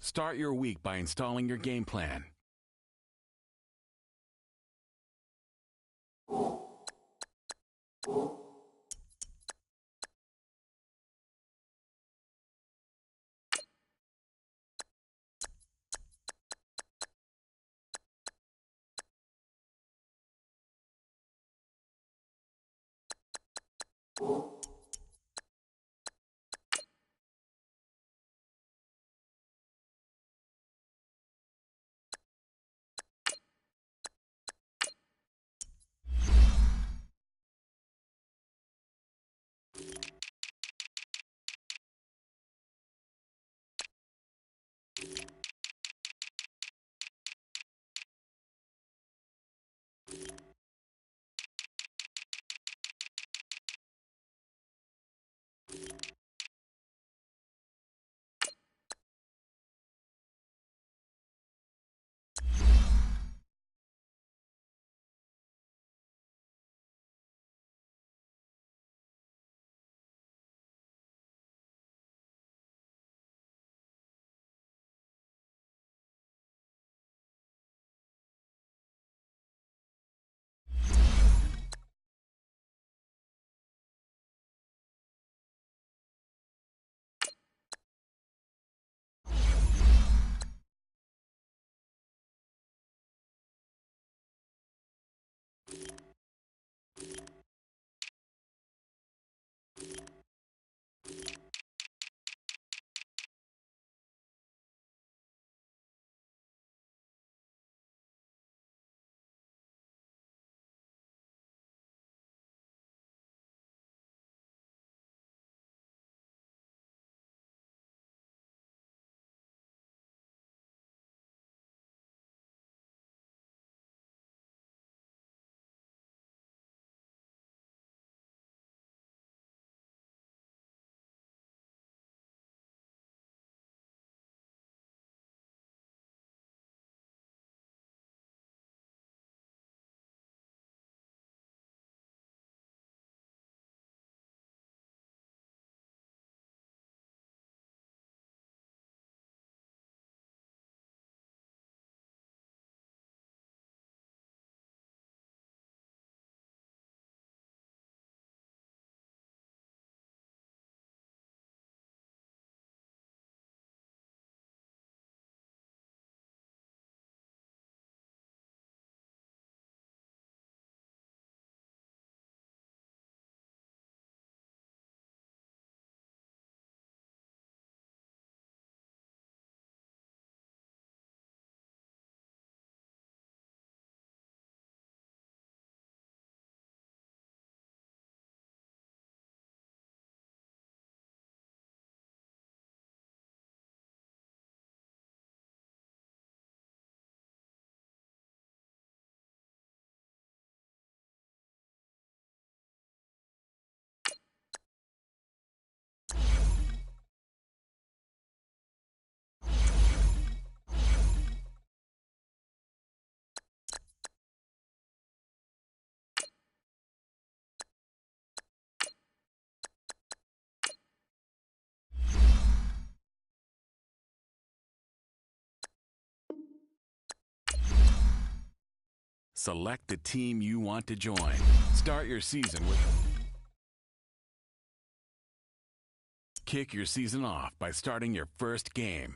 Start your week by installing your game plan. Select the team you want to join. Start your season with... Kick your season off by starting your first game.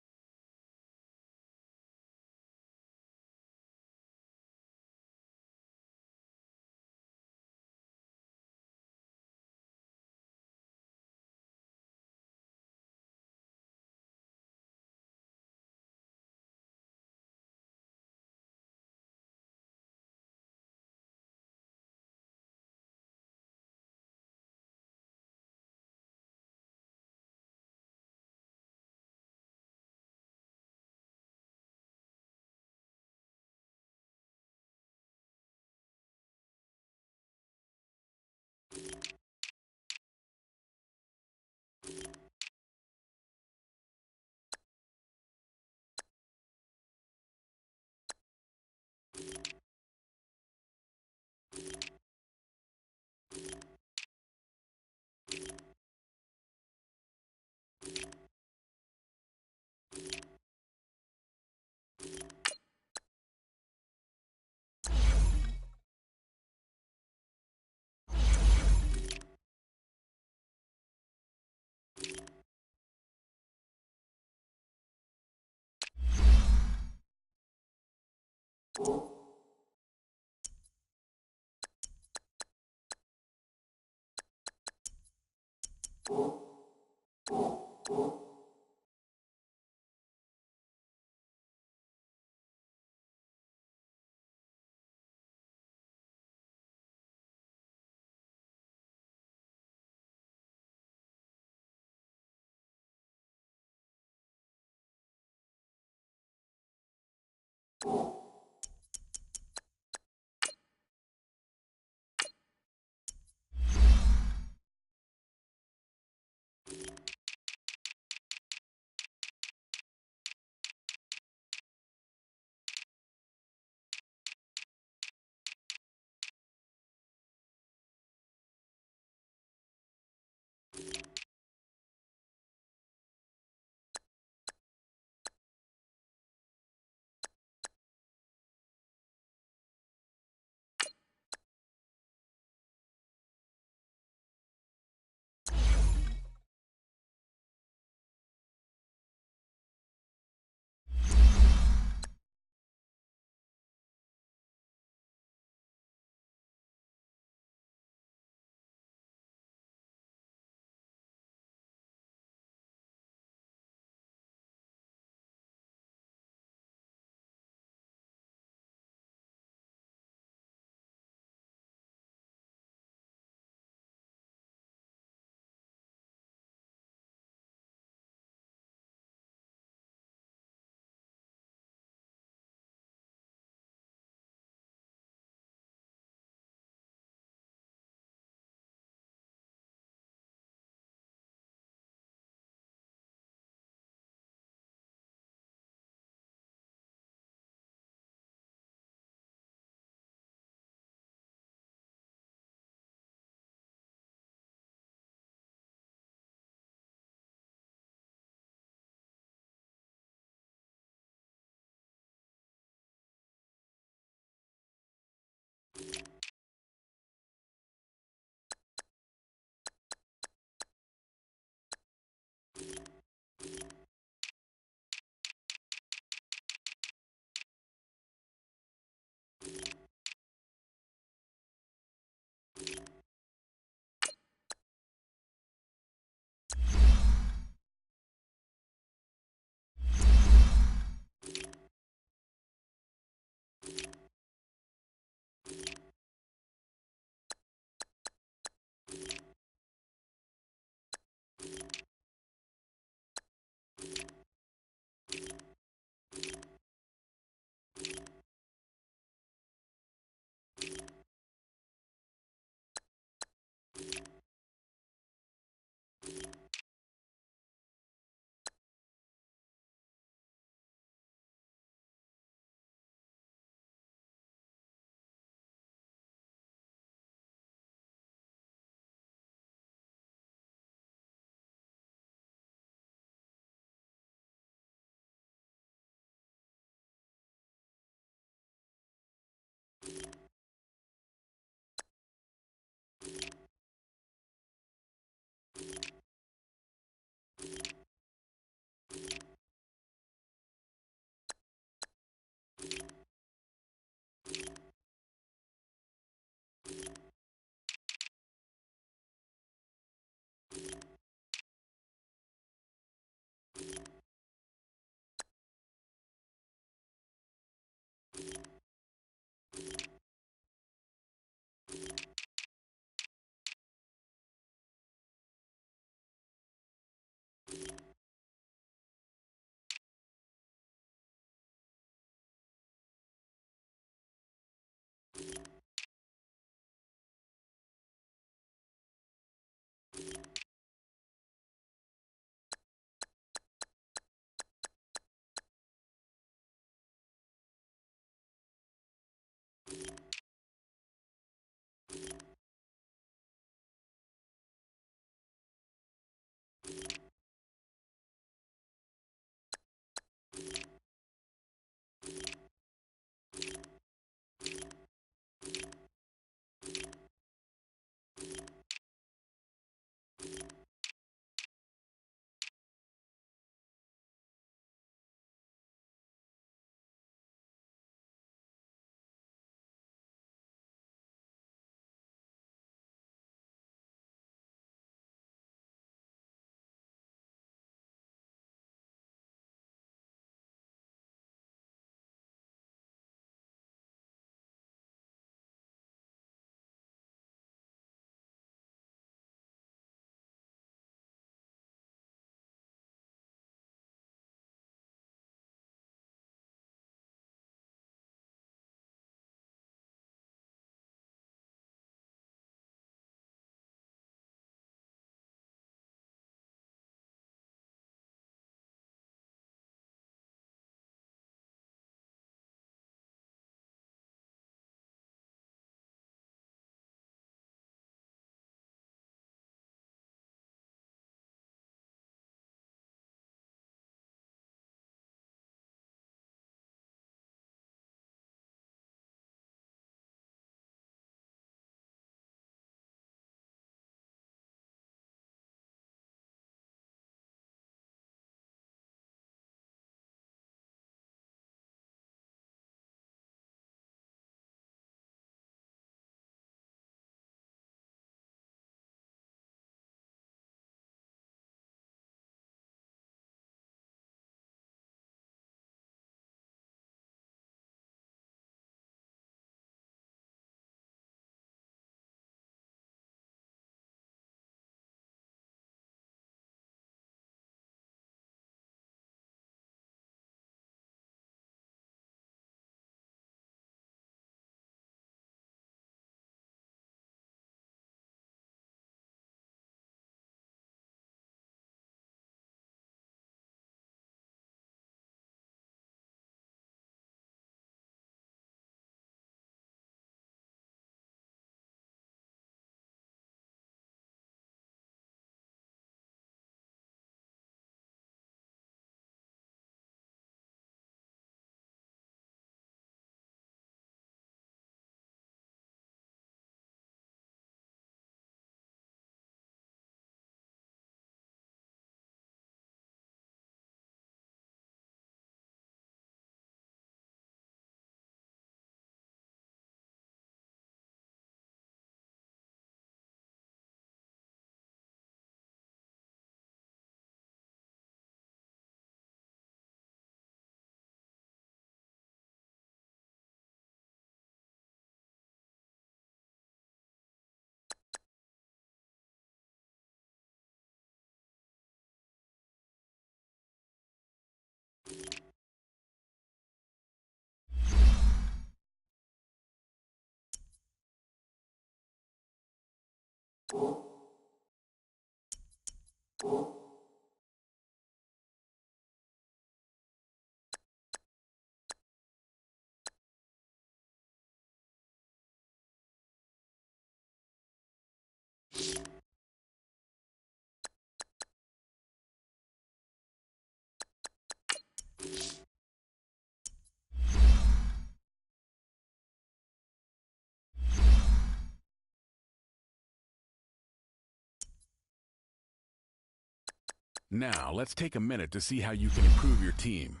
Now, let's take a minute to see how you can improve your team.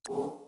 you